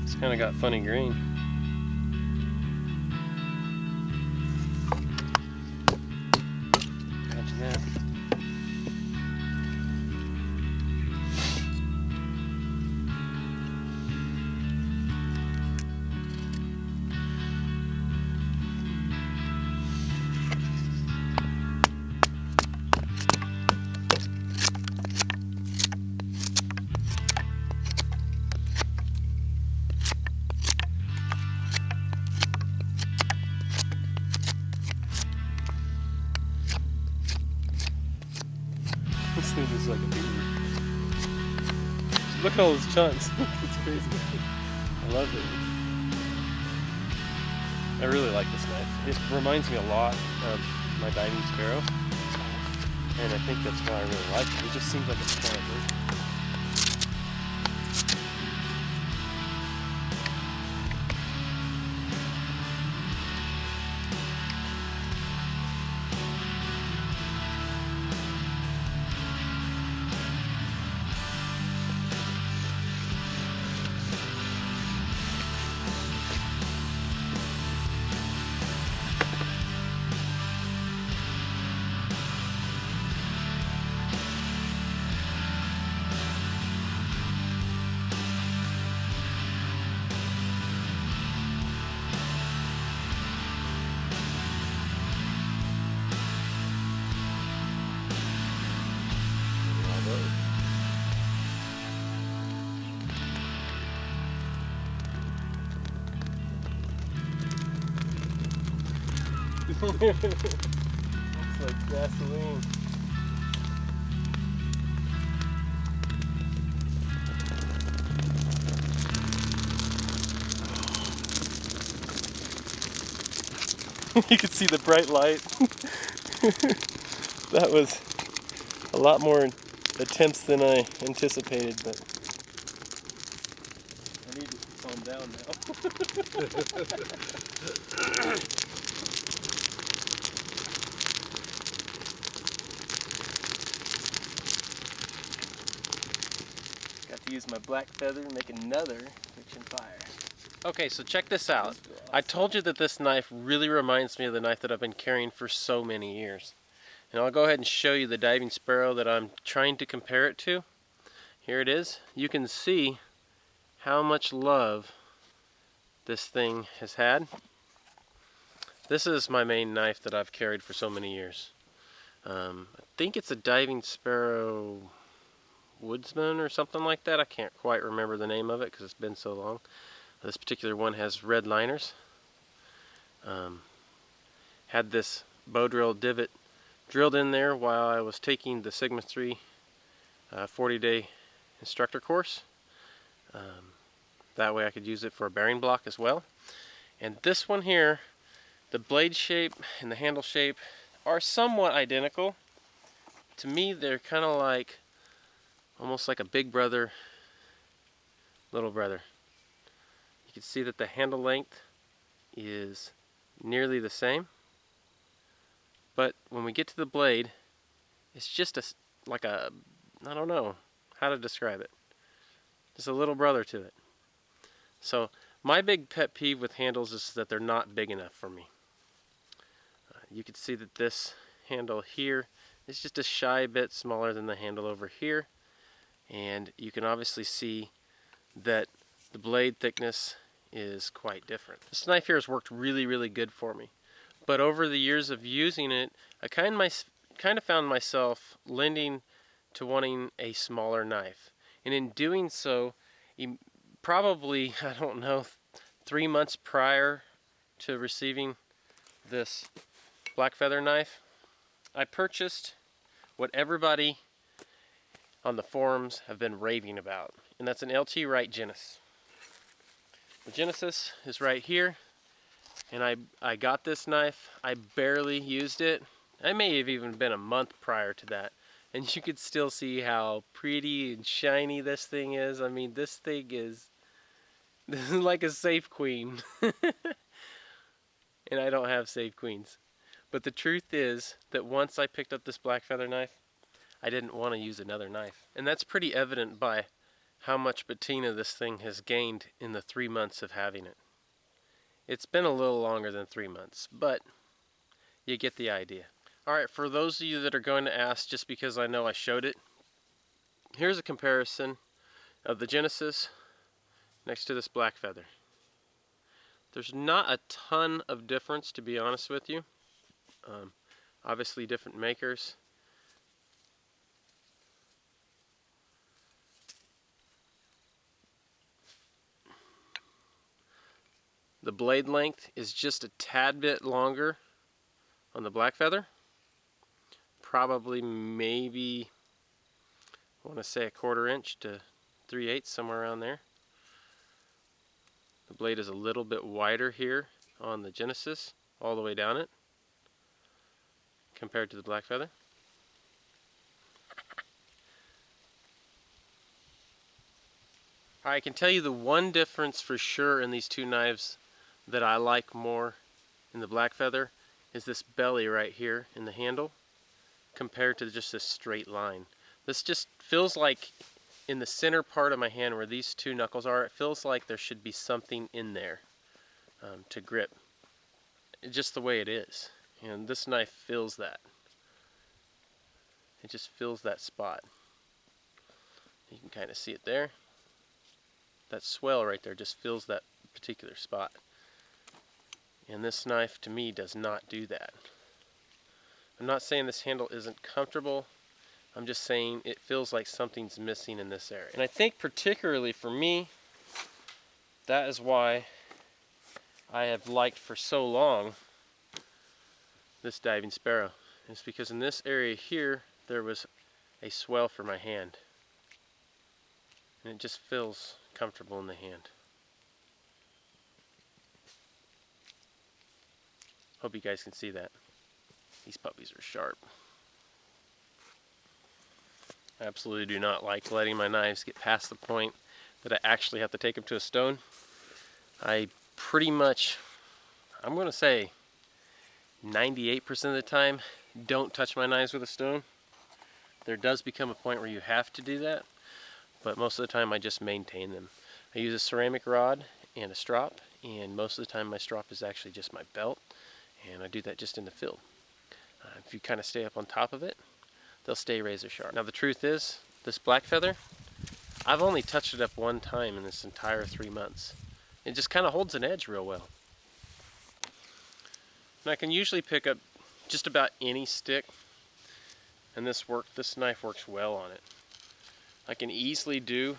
It's kind of got funny grain. Imagine that. This thing is like a beaver. Look at all those chunks. It's crazy. I love it. I really like this knife. It reminds me a lot of my diving sparrow, and I think that's why I really like it. It just seems like a smart move. Looks like gasoline. You can see the bright light. That was a lot more attempts than I anticipated, but I need to calm down now. Got to use my Blackfeather to make another friction fire. Okay, so check this out. I told you that this knife really reminds me of the knife that I've been carrying for so many years. And I'll go ahead and show you the diving sparrow that I'm trying to compare it to. Here it is. You can see how much love this thing has had. This is my main knife that I've carried for so many years. I think it's a diving sparrow Woodsman or something like that. I can't quite remember the name of it because it's been so long. This particular one has red liners. Had this bow drill divot drilled in there while I was taking the Sigma 3 40-day instructor course. That way I could use it for a bearing block as well. And this one here, the blade shape and the handle shape are somewhat identical. To me, they're kind of like, almost like a big brother, little brother. You can see that the handle length is nearly the same. But when we get to the blade, it's just like a, I don't know how to describe it. There's a little brother to it. So my big pet peeve with handles is that they're not big enough for me. You can see that this handle here is just a shy bit smaller than the handle over here. And you can obviously see that the blade thickness is quite different. This knife here has worked really, really good for me. But over the years of using it, I kind of found myself leaning to wanting a smaller knife. And in doing so, probably, I don't know, 3 months prior to receiving this Blackfeather knife, I purchased what everybody on the forums have been raving about, and that's an LT Wright Genesis. The Genesis is right here, and I got this knife. I barely used it. I may have even been a month prior to that, and you could still see how pretty and shiny this thing is. I mean, this thing is like a safe queen. And I don't have safe queens. But the truth is that once I picked up this Blackfeather knife, I didn't want to use another knife. And that's pretty evident by how much patina this thing has gained in the 3 months of having it. It's been a little longer than 3 months, but you get the idea. Alright, for those of you that are going to ask just because I know I showed it, here's a comparison of the Genesis next to this Blackfeather. There's not a ton of difference, to be honest with you. Obviously different makers. The blade length is just a tad bit longer on the Blackfeather. Probably maybe, I want to say 1/4 inch to 3/8, somewhere around there. The blade is a little bit wider here on the Genesis, all the way down it, compared to the Blackfeather. I can tell you the one difference for sure in these two knives that I like more in the Blackfeather is this belly right here in the handle compared to just this straight line. This just feels like in the center part of my hand where these two knuckles are, it feels like there should be something in there to grip. Just the way it is. And this knife fills that. It just fills that spot. You can kind of see it there. That swell right there just fills that particular spot. And this knife to me does not do that. I'm not saying this handle isn't comfortable. I'm just saying it feels like something's missing in this area. And I think particularly for me, that is why I have liked for so long this Diving Sparrow. It's because in this area here, there was a swell for my hand. And it just feels comfortable in the hand. Hope you guys can see that. These puppies are sharp. I absolutely do not like letting my knives get past the point that I actually have to take them to a stone. I pretty much, I'm going to say 98% of the time, don't touch my knives with a stone. There does become a point where you have to do that, but most of the time I just maintain them. I use a ceramic rod and a strop, and most of the time my strop is actually just my belt, and I do that just in the field. If you kind of stay up on top of it, they'll stay razor sharp. Now the truth is, this Blackfeather, I've only touched it up one time in this entire 3 months. It just kind of holds an edge real well. And I can usually pick up just about any stick, and this knife works well on it. I can easily do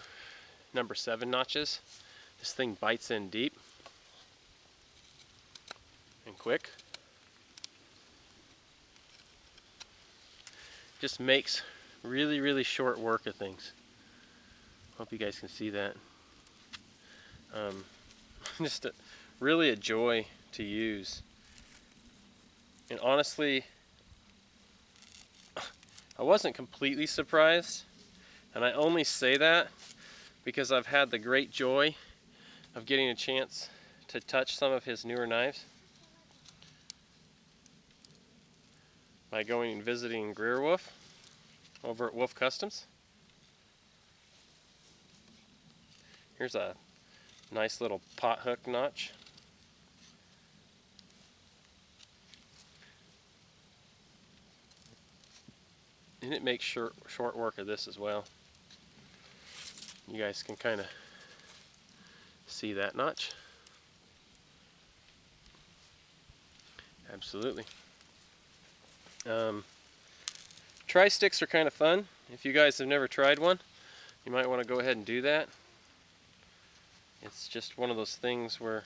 number 7 notches. This thing bites in deep and quick. Just makes really, really short work of things. Hope you guys can see that. Just really a joy to use. And honestly, I wasn't completely surprised, and I only say that because I've had the great joy of getting a chance to touch some of his newer knives by going and visiting Greer Wolf over at Wolf Customs. Here's a nice little pot hook notch. And it makes short work of this as well. You guys can kind of see that notch. Absolutely. Tri-sticks are kind of fun. If you guys have never tried one, you might want to go ahead and do that. It's just one of those things where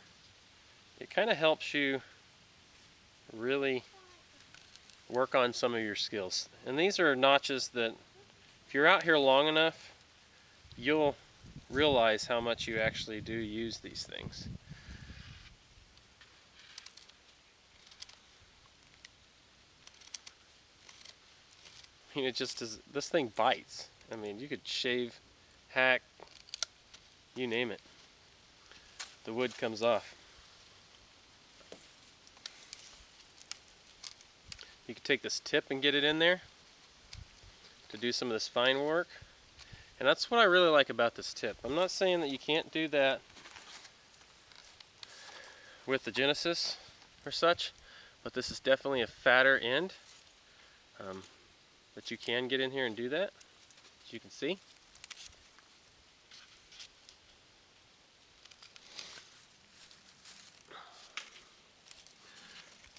it kind of helps you really work on some of your skills. And these are notches that if you're out here long enough, you'll realize how much you actually do use these things. I mean, it just is, this thing bites. I mean, you could shave, hack, you name it. The wood comes off. You could take this tip and get it in there. to do some of this fine work. And that's what I really like about this tip. I'm not saying that you can't do that with the Genesis or such, but this is definitely a fatter end. But you can get in here and do that, as you can see.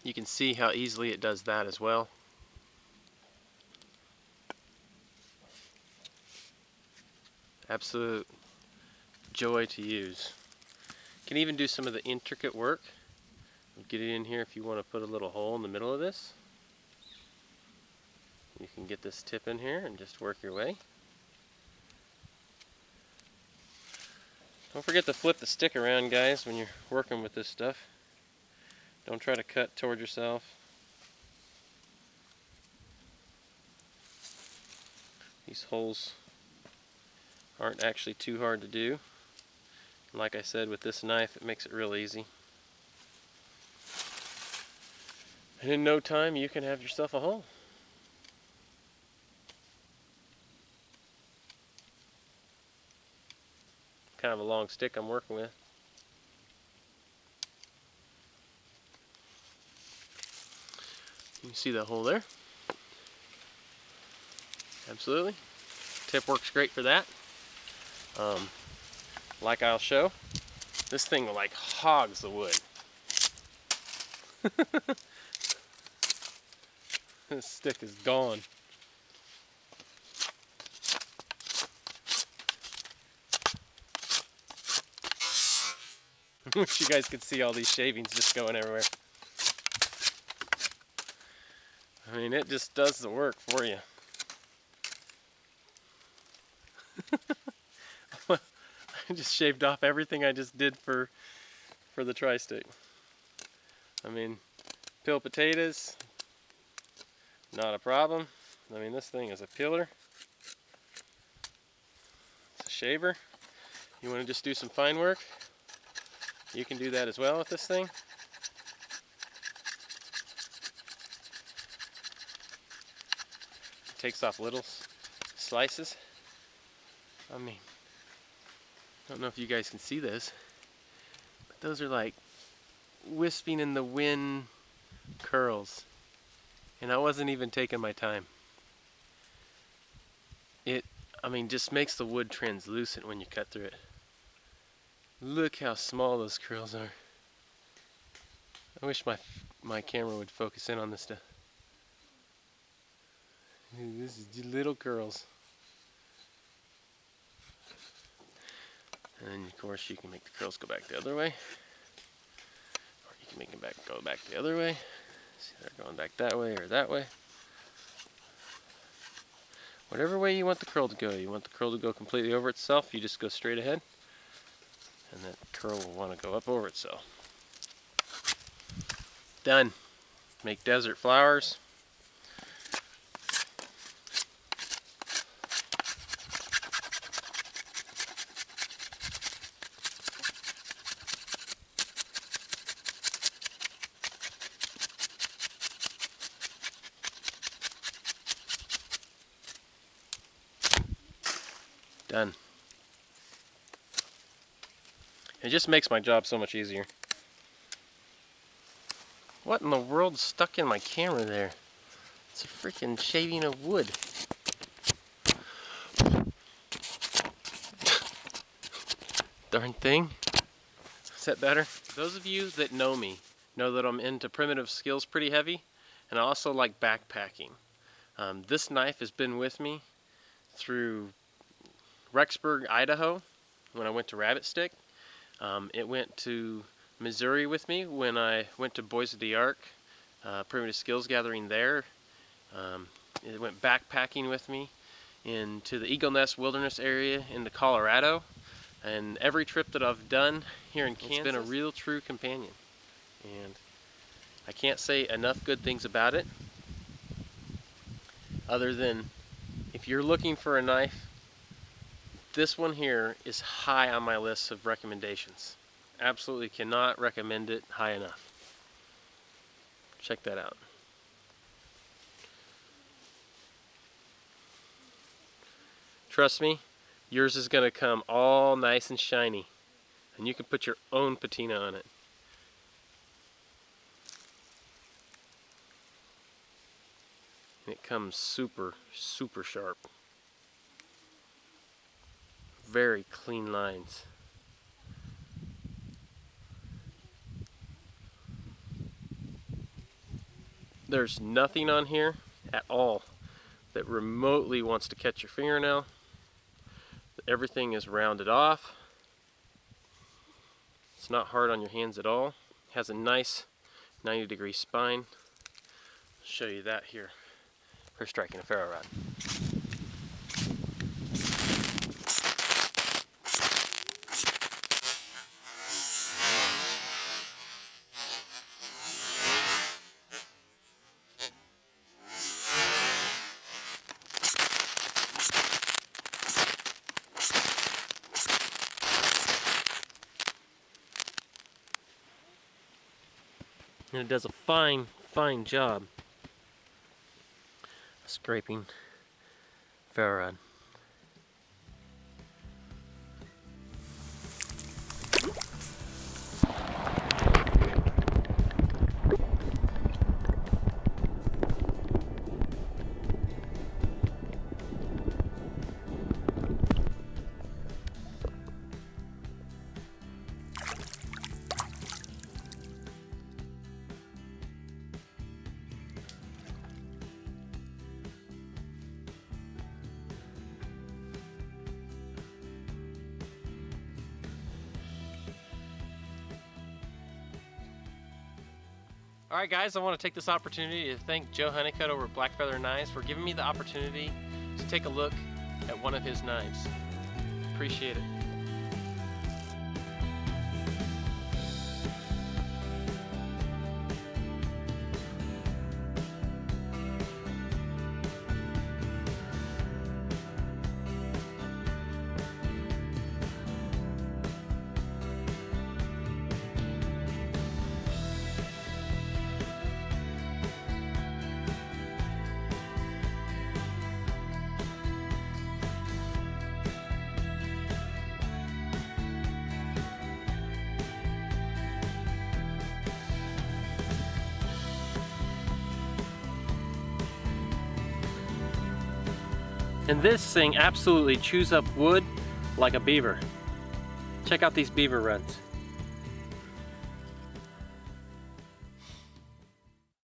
You can see how easily it does that as well. Absolute joy to use. You can even do some of the intricate work. Get it in here if you want to put a little hole in the middle of this. You can get this tip in here and just work your way. Don't forget to flip the stick around, guys, when you're working with this stuff. Don't try to cut toward yourself. These holes aren't actually too hard to do. Like I said, with this knife, it makes it real easy. And in no time, you can have yourself a hole. Kind of a long stick I'm working with. You can see that hole there. Absolutely. Tip works great for that. Like I'll show, this thing like hogs the wood. This stick is gone. I wish you guys could see all these shavings just going everywhere. I mean, it just does the work for you. I just shaved off everything I just did for the tri-stick. I mean, peel potatoes, not a problem. I mean, this thing is a peeler. It's a shaver. You want to just do some fine work? You can do that as well with this thing. It takes off little slices. I mean, I don't know if you guys can see this, but those are like wisping in the wind curls. And I wasn't even taking my time. It, I mean, just makes the wood translucent when you cut through it. Look how small those curls are. I wish my camera would focus in on this stuff. This is just little curls. And of course you can make the curls go back the other way. Or you can make them go back the other way. See, they're going back that way or that way. Whatever way you want the curl to go. You want the curl to go completely over itself, you just go straight ahead. And that curl will want to go up over itself. Done. Make desert flowers. Done. It just makes my job so much easier. What in the world stuck in my camera there? It's a freaking shaving of wood. Darn thing. Is that better? Those of you that know me know that I'm into primitive skills pretty heavy, and I also like backpacking. This knife has been with me through Rexburg, Idaho, when I went to Rabbit Stick. It went to Missouri with me when I went to Boys of the Ark, primitive skills gathering there. It went backpacking with me into the Eagle Nest Wilderness area into Colorado. And every trip that I've done here in Kansas, it's been a real true companion. And I can't say enough good things about it, other than if you're looking for a knife, this one here is high on my list of recommendations. Absolutely cannot recommend it high enough. Check that out. Trust me, yours is going to come all nice and shiny, and you can put your own patina on it. And it comes super, super sharp. Very clean lines. There's nothing on here at all that remotely wants to catch your fingernail. Everything is rounded off. It's not hard on your hands at all. It has a nice 90-degree spine. I'll show you that here for striking a ferro rod. And it does a fine, fine job scraping ferro rod. Alright guys, I want to take this opportunity to thank Joe Honeycutt over at Blackfeather Knives for giving me the opportunity to take a look at one of his knives. Appreciate it. And this thing absolutely chews up wood like a beaver. Check out these beaver runs.